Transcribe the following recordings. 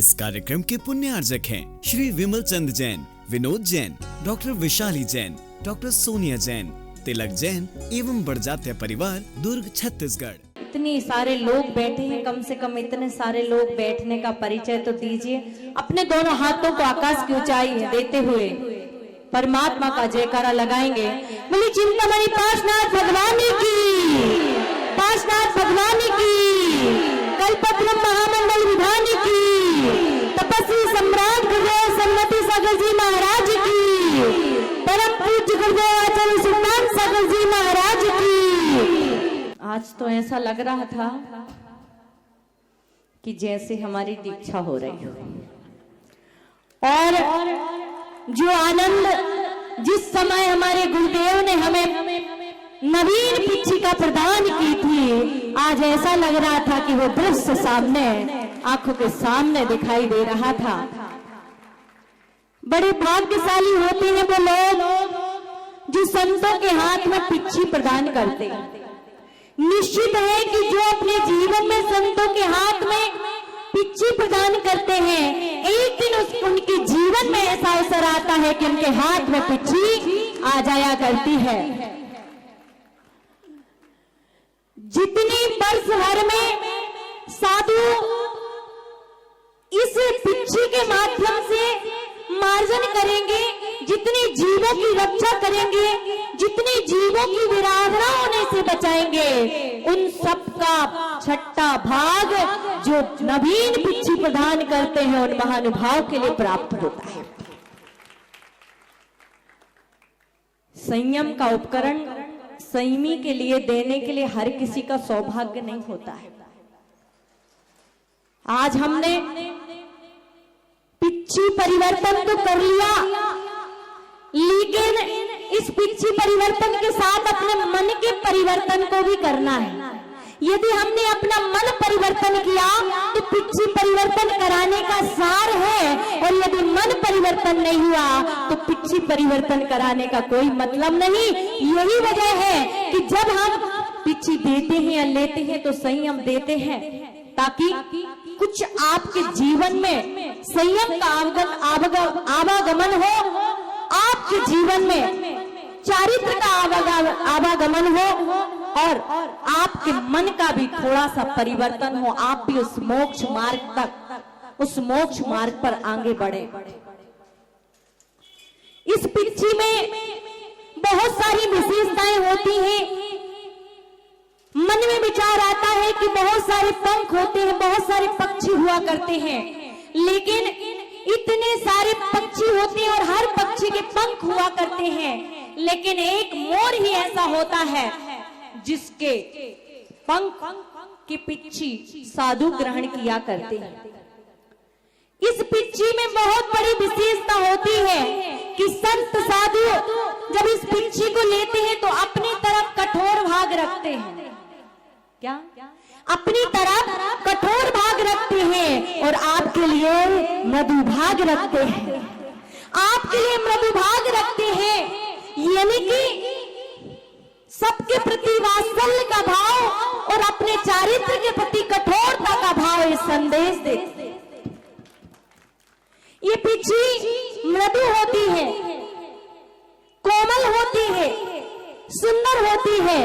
इस कार्यक्रम के पुण्यार्जक हैं श्री विमल चंद जैन, विनोद जैन, डॉक्टर विशाली जैन, डॉक्टर सोनिया जैन, तिलक जैन एवं बड़जात्या परिवार, दुर्ग, छत्तीसगढ़। इतने सारे लोग बैठे हैं, कम से कम इतने सारे लोग बैठने का परिचय तो दीजिए। अपने दोनों हाथों को आकाश की ऊंचाई देते हुए परमात्मा का जयकारा लगाएंगे। बोली चिंतामणि पार्श्वनाथ भगवान की, पार्श्वनाथ भगवान की, कल्पतरु महामंडल विधान की, तपस्वी सम्राट गुरुदेव सन्मति सागर जी महाराज की, परम पूज्य गुरुदेव आचार्य सुल्तान सागर जी महाराज की। आज तो ऐसा लग रहा था कि जैसे हमारी दीक्षा हो रही हो, और जो आनंद जिस समय हमारे गुरुदेव ने हमें नवीन पिच्छिका प्रदान की थी, आज ऐसा लग रहा था कि वो दृश्य सामने आंखों के सामने दिखाई दे रहा था। बड़े भाग्यशाली होते हैं वो लोग जो संतों के हाथ में पिच्छी प्रदान करते हैं। निश्चित है कि जो अपने जीवन में संतों के हाथ में पिच्छी प्रदान करते हैं, एक दिन उनके जीवन में ऐसा अवसर आता है कि उनके हाथ में पिच्छी आ जाया करती है। जितनी वर्ष भर में साधु इस पिच्छी के माध्यम से मार्जन करेंगे, जितने जीवों की रक्षा करेंगे, जितने जीवों की विराधना होने से बचाएंगे, उन सब का छठा भाग जो नवीन पिच्छी प्रदान करते हैं उन महानुभाव के लिए प्राप्त होता है। संयम का उपकरण संयमी के लिए देने के लिए हर किसी का सौभाग्य नहीं होता है। आज हमने पिच्छी परिवर्तन तो कर लिया, लेकिन इस पिच्छी परिवर्तन के साथ अपने मन के परिवर्तन को भी करना है। यदि हमने अपना मन परिवर्तन किया तो पिच्छी परिवर्तन कराने का सार है, और यदि मन परिवर्तन नहीं हुआ तो पिच्छी परिवर्तन कराने का कोई मतलब नहीं। यही वजह है कि जब हम पिच्छी देते हैं या लेते हैं तो संयम देते हैं, ताकि कुछ आपके जीवन में संयम का आवागमन हो, आपके जीवन में चारित्र का आवागमन हो, और आपके मन का भी थोड़ा सा परिवर्तन हो, आप भी उस मोक्ष मार्ग तक, उस मोक्ष मार्ग पर आगे बढ़े। इस पिच्छी में बहुत सारी विशेषताएं होती हैं। मन में विचार आता है कि बहुत सारे पंख होते हैं, बहुत सारे पक्षी हुआ करते हैं, लेकिन इतने सारे पक्षी होते हैं और हर पक्षी के पंख हुआ करते हैं, लेकिन एक मोर ही ऐसा होता है जिसके पंख की पिच्छी साधु ग्रहण किया करते हैं। इस पिच्छी में बहुत बड़ी विशेषता होती है कि संत साधु जब इस पिच्छी को लेते हैं तो अपनी तरफ कठोर भाग रखते हैं। क्या? अपनी तरफ कठोर भाग रखते हैं और आपके लिए मृदु भाग रखते हैं। आपके लिए मृदु भाग रखते हैं, यानी कि सबके प्रति वात्सल्य का भाव और अपने चारित्र के प्रति कठोरता का भाव इस संदेश देते। ये पिच्छी मृदु होती है, कोमल होती है, सुंदर होती है,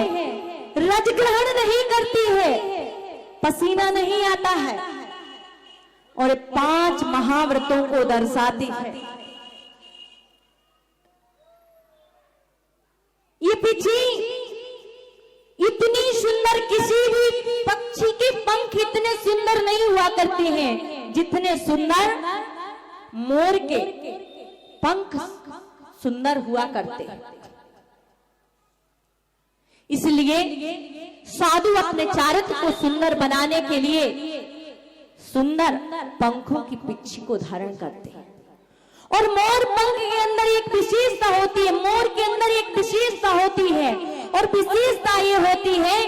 रज ग्रहण नहीं करती है, पसीना नहीं आता है, और 5 महाव्रतों को दर्शाती है। ये पिच्छी इतनी सुंदर, किसी भी पक्षी के पंख इतने सुंदर नहीं हुआ करते हैं जितने सुंदर मोर के पंख सुंदर हुआ करते हैं। इसलिए साधु अपने चारित्र को सुंदर बनाने के लिए सुंदर पंखों की पिच्छी को धारण करते हैं। और मोर पंख के अंदर एक विशेषता होती है, मोर के अंदर एक विशेषता होती है, और विशेषता ये होती है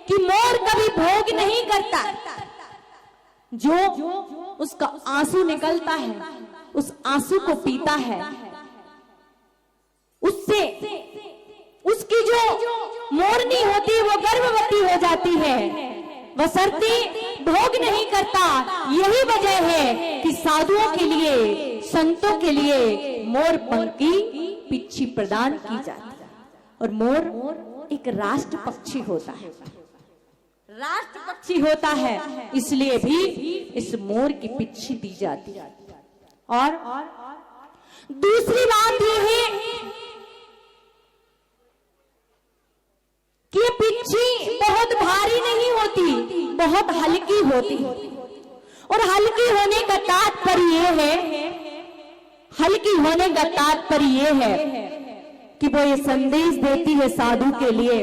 कि मोर कभी भोग नहीं करता। जो उसका आंसू निकलता है उस आंसू को पीता है, उससे उसकी जो मोरनी होती है वो गर्भवती हो जाती है, बशर्ते भोग नहीं करता। यही वजह है कि साधुओं के लिए, संतों के लिए मोर पंख की पिच्छी प्रदान की जाती है। और मोर एक राष्ट्र पक्षी होता है, राष्ट्र पक्षी होता है, इसलिए भी इस मोर की पिच्छी दी जाती है। और दूसरी बात यह है कि ये पिच्छी बहुत भारी नहीं होती, बहुत हल्की होती। और हल्की होने का तात्पर्य यह है, हल्की होने का तात्पर्य यह है कि वो ये संदेश देती है साधु के लिए,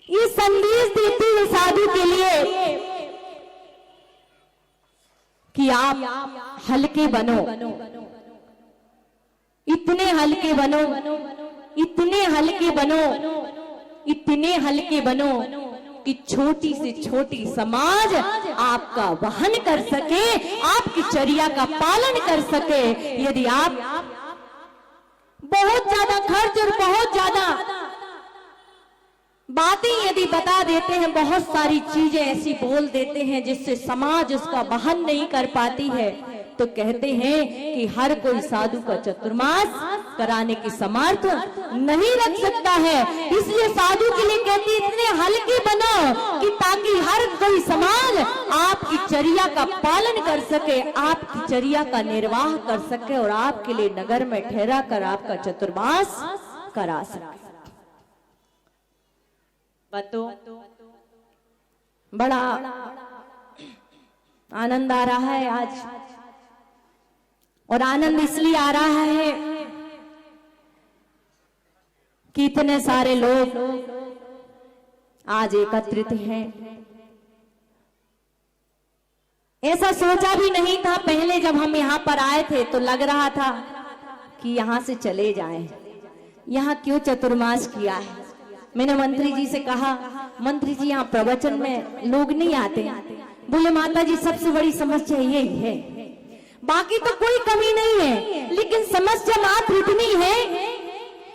ये संदेश देती है साधु के लिए कि आप हल्के बनो, इतने हल्के बनो, इतने हल्के बनो, इतने हल्के बनो कि छोटी से छोटी समाज आपका वहन कर सके, आपकी चर्या का पालन कर सके। यदि आप बहुत ज्यादा खर्च और बहुत ज्यादा बातें यदि बता देते हैं, बहुत सारी चीजें ऐसी बोल देते हैं जिससे समाज उसका वहन नहीं कर पाती है, तो कहते हैं कि हर कोई साधु का चतुर्मास कराने की समर्थ नहीं रख सकता है। इसलिए साधु के लिए कहती है इतने हल्के बनो कि ताकि हर कोई समाज आपकी चर्या का पालन कर सके, आपकी चर्या का निर्वाह कर सके और आपके लिए नगर में ठहरा कर आपका चतुर्मास करा सके। बतो बड़ा आनंद आ रहा है आज, और आनंद इसलिए आ रहा है कि इतने सारे लोग आज एकत्रित हैं। ऐसा सोचा भी नहीं था पहले, जब हम यहाँ पर आए थे तो लग रहा था कि यहाँ से चले जाएं, यहाँ क्यों चतुर्मास किया है। मैंने मंत्री जी से कहा, मंत्री जी यहाँ प्रवचन में लोग नहीं आते। बोले माता जी सबसे बड़ी समस्या यही है, बाकी तो कोई कमी नहीं है, लेकिन समस्या मात्र इतनी है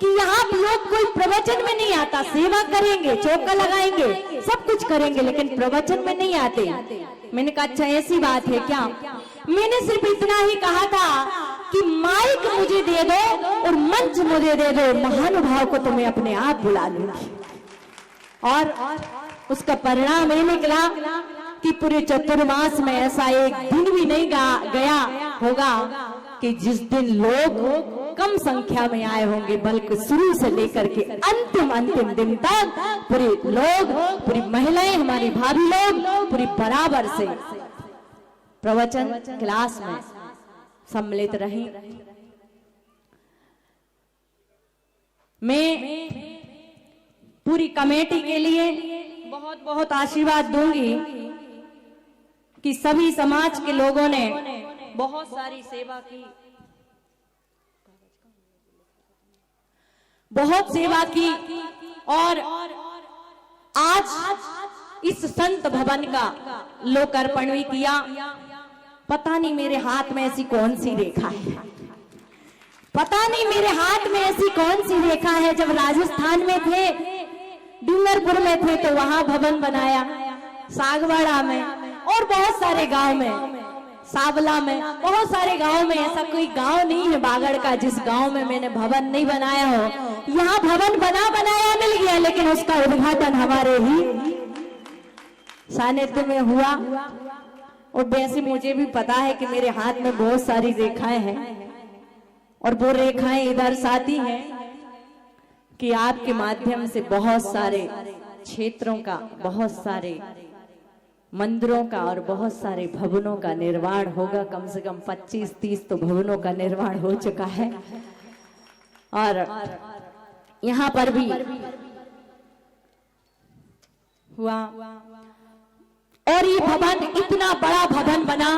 कि यहाँ लोग कोई प्रवचन में नहीं आता। सेवा करेंगे, चौका लगाएंगे, सब कुछ करेंगे, लेकिन प्रवचन में नहीं आते। मैंने कहा अच्छा ऐसी बात है क्या? मैंने सिर्फ इतना ही कहा था कि माइक मुझे दे दो और मंच मुझे दे दो, महानुभाव को तो मैं अपने आप बुला लूंगी। और उसका परिणाम ये निकला कि पूरे चतुर्मास में ऐसा एक दिन भी नहीं गया होगा कि जिस दिन लोग कम संख्या में आए होंगे, बल्कि शुरू से लेकर के अंतिम दिन तक पूरे लोग, पूरी महिलाएं, हमारी भाभी लोग पूरी बराबर से प्रवचन क्लास में सम्मिलित रही। मैं पूरी कमेटी के लिए बहुत बहुत आशीर्वाद दूंगी कि सभी समाज के लोगों ने बहुत सारी सेवा की, बहुत सेवा की, और आज इस संत भवन का लोकार्पण भी किया। पता नहीं मेरे हाथ में ऐसी कौन सी रेखा है, पता नहीं मेरे हाथ में ऐसी कौन सी रेखा है। जब राजस्थान में थे, डूंगरपुर में थे, तो वहां भवन बनाया, सागवाड़ा में और बहुत सारे गांव में, सावला में, बहुत सारे गांव में। ऐसा कोई गांव नहीं है बागड़ का जिस गांव में मैंने भवन नहीं बनाया हो। यहाँ भवन बनाया मिल गया, लेकिन उसका उद्घाटन हमारे ही सानिध्य में हुआ। और वैसे मुझे भी पता है कि मेरे हाथ में बहुत सारी रेखाएं हैं, और वो रेखाएं इधर साथी हैं कि आपके माध्यम से बहुत सारे क्षेत्रों का, बहुत सारे मंदिरों का और बहुत सारे भवनों का निर्माण होगा। कम से कम 25-30 तो भवनों का निर्माण हो चुका है, और यहाँ पर भी हुआ। और ये भवन इतना बड़ा भवन बना,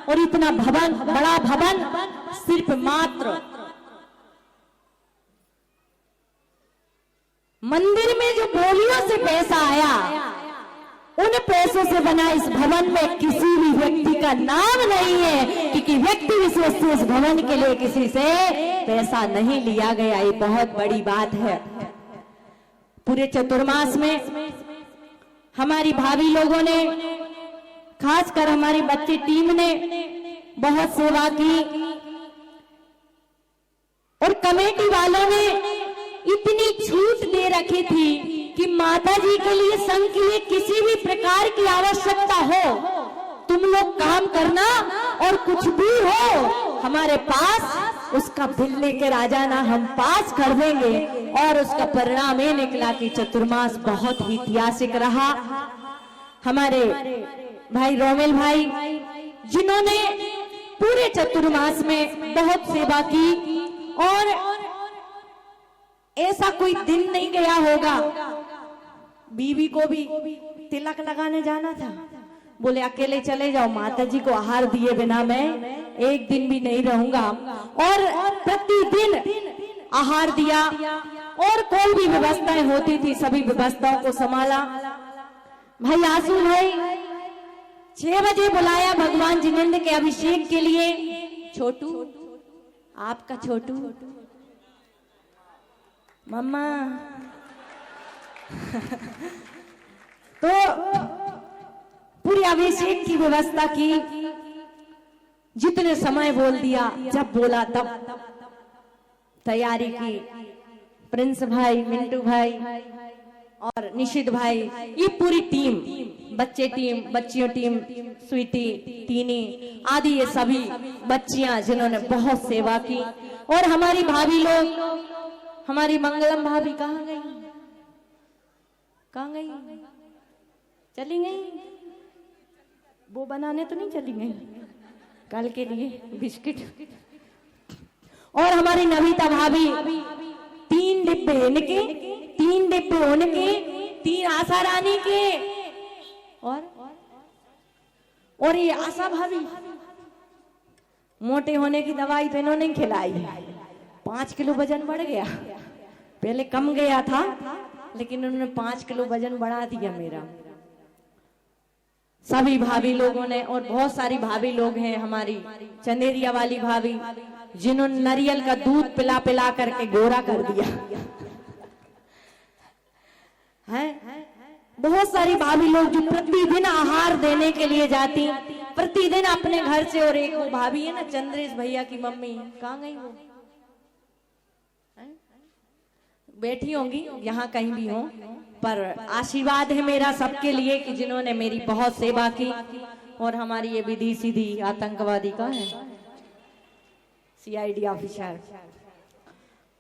और इतना बड़ा भवन सिर्फ मात्र मंदिर में जो बोलियों से पैसा आया, उन पैसों से बना इस भवन में किसी भी व्यक्ति का नाम नहीं है, क्योंकि व्यक्ति विशेष से इस भवन के लिए किसी से पैसा नहीं लिया गया। ये बहुत बड़ी बात है। पूरे चतुर्मास में हमारी भाभी लोगों ने, खासकर हमारी बच्चे टीम ने बहुत सेवा की और कमेटी वालों ने इतनी छूट दे रखी थी कि माता जी के लिए, संघ के लिए किसी भी प्रकार की आवश्यकता हो, तुम लोग काम करना और कुछ भी हो हमारे पास उसका बिल लेकर आ जाना, हम पास कर देंगे। और उसका परिणाम ये निकला कि चतुर्मास बहुत ही ऐतिहासिक रहा। हमारे भाई रोमेल भाई, जिन्होंने पूरे चतुर्मास में बहुत सेवा की, और ऐसा कोई दिन नहीं गया होगा, बीवी को भी तिलक लगाने जाना था, बोले अकेले चले जाओ, माता जी को आहार दिए बिना मैं एक दिन भी नहीं रहूंगा। और प्रतिदिन आहार दिया और कोई भी व्यवस्थाएं होती थी सभी व्यवस्थाओं को संभाला। भाई आंसू भाई 6 बजे बुलाया भगवान जिनेंद्र के अभिषेक के लिए। छोटू, आपका छोटू, मम्मा तो पूरी अभिषेक की व्यवस्था की, जितने समय बोल दिया, जब बोला तब तैयारी की। प्रिंस भाई, मिंटू भाई और निशित भाई, ये पूरी टीम, बच्चे टीम, बच्चियों टीम, स्वीटी, टीनी आदि, ये सभी बच्चियां जिन्होंने बहुत सेवा की। और हमारी भाभी लोग, हमारी मंगलम भाभी कहाँ गई? कहाँ गई? चली गई? वो बनाने तो नहीं चली गई कल के लिए बिस्किट। और हमारी नविता भाभी, 3 डिब्बे इनके, 3 डिब्बे उनके, 3 आशा रानी के, और ये आशा भाभी मोटे होने की दवाई तो इन्होंने खिलाई, 5 किलो वजन बढ़ गया, पहले कम गया था लेकिन उन्होंने 5 किलो वजन बढ़ा दिया मेरा। सभी भाभी लोगों ने, और बहुत सारी भाभी लोग हैं, हमारी चंदेरिया वाली भाभी जिन्होंने नारियल का दूध पिला पिला करके गोरा कर दिया है। बहुत सारी भाभी लोग जो प्रतिदिन आहार देने के लिए जाती, प्रतिदिन अपने घर से। और एक वो भाभी है ना, चंद्रेश भैया की मम्मी, कहाँ गई वो? बैठी होंगी यहाँ कहीं भी हो, पर आशीर्वाद है मेरा सबके लिए कि जिन्होंने मेरी बहुत सेवा की। और हमारी ये विधि सीधी आतंकवादी का है, CID ऑफिसर,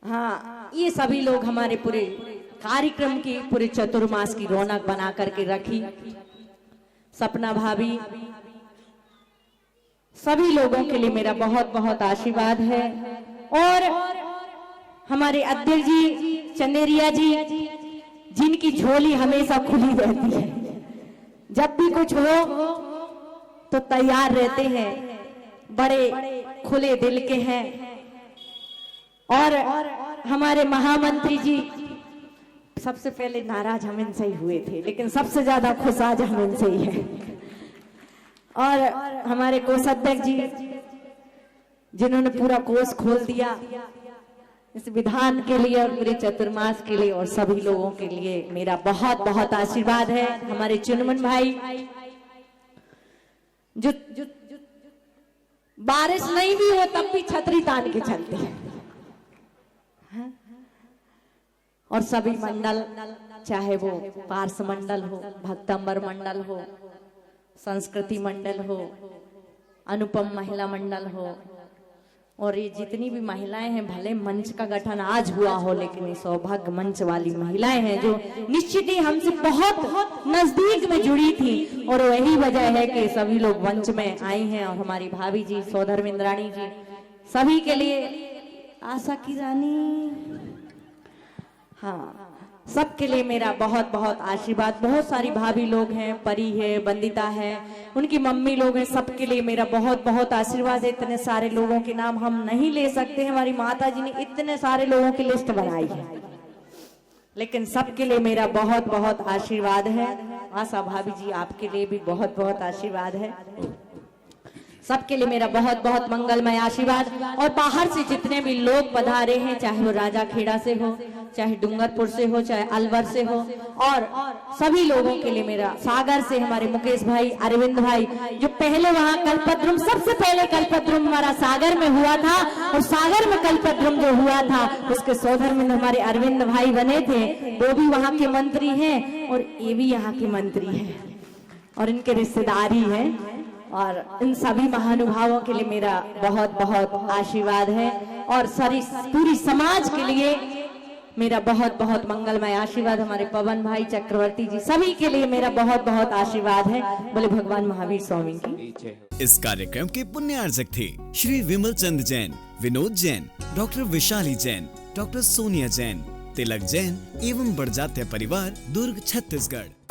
हाँ, ये सभी लोग हमारे पूरे कार्यक्रम की, पूरे चतुर्मास की रौनक बना करके रखी। सपना भाभी, सभी लोगों के लिए मेरा बहुत बहुत आशीर्वाद है। और हमारे अध्यक्ष जी चंदेरिया जी, जिनकी झोली हमेशा खुली रहती है, जब भी कुछ हो तो तैयार रहते हैं, बड़े खुले दिल के हैं। और हमारे महामंत्री जी, सबसे पहले नाराज हम इनसे ही हुए थे, लेकिन सबसे ज्यादा खुश आज हम इनसे ही है। और हमारे कोषाध्यक्ष जी, जिन्होंने पूरा कोष खोल दिया इस विधान के लिए और पूरे चतुर्मास के लिए, और सभी लोगों के लिए मेरा बहुत बहुत आशीर्वाद है। हमारे चुनमुन भाई, जो बारिश नहीं भी हो तब भी छतरी तान के चलते हैं। और सभी मंडल, चाहे वो पार्स मंडल हो, भक्तंबर मंडल हो, संस्कृति मंडल हो, अनुपम महिला मंडल हो, और ये जितनी भी महिलाएं हैं, भले मंच का गठन आज हुआ हो, लेकिन ये सौभाग्य मंच वाली महिलाएं हैं जो निश्चित ही हमसे बहुत नजदीक में जुड़ी थी। और वही वजह है कि सभी लोग मंच में आई हैं। और हमारी भाभी जी सौधर्मेंद्राणी जी, सभी के लिए आशा की रानी, हाँ, सबके लिए मेरा बहुत बहुत आशीर्वाद। बहुत सारी भाभी लोग हैं, परी है, बंदिता है, उनकी मम्मी लोग हैं, सबके लिए मेरा बहुत बहुत आशीर्वाद है। इतने सारे लोगों के नाम हम नहीं ले सकते, हमारी माता जी ने इतने सारे लोगों की लिस्ट बनाई है, लेकिन सबके लिए मेरा बहुत बहुत आशीर्वाद है। आशा भाभी जी, आपके लिए भी बहुत बहुत आशीर्वाद है। सबके लिए मेरा बहुत बहुत मंगलमय आशीर्वाद। और बाहर से जितने भी लोग पधारे हैं, चाहे वो राजा खेड़ा से हो, चाहे डूंगरपुर से हो, चाहे अलवर से हो, और सभी लोगों के लिए मेरा सागर से हमारे मुकेश भाई, अरविंद भाई, जो पहले वहाँ कल्पद्रुम, सबसे पहले कल्पद्रुम हमारा सागर में हुआ था, और सागर में कल्पद्रुम जो हुआ था उसके सोधर में हमारे अरविंद भाई बने थे, वो भी वहाँ के मंत्री हैं और ये भी यहाँ के मंत्री हैं और इनके रिश्तेदारी हैं। और इन सभी महानुभावों के लिए मेरा बहुत बहुत आशीर्वाद है, और सारी पूरी समाज के लिए मेरा बहुत बहुत मंगलमय आशीर्वाद। हमारे पवन भाई, चक्रवर्ती जी, सभी के लिए मेरा बहुत बहुत आशीर्वाद है। बोले भगवान महावीर स्वामी की। इस कार्यक्रम के पुण्यार्जक थे श्री विमल चंद जैन, विनोद जैन, डॉक्टर विशाली जैन, डॉक्टर सोनिया जैन, तिलक जैन एवं बड़जात्या परिवार, दुर्ग, छत्तीसगढ़।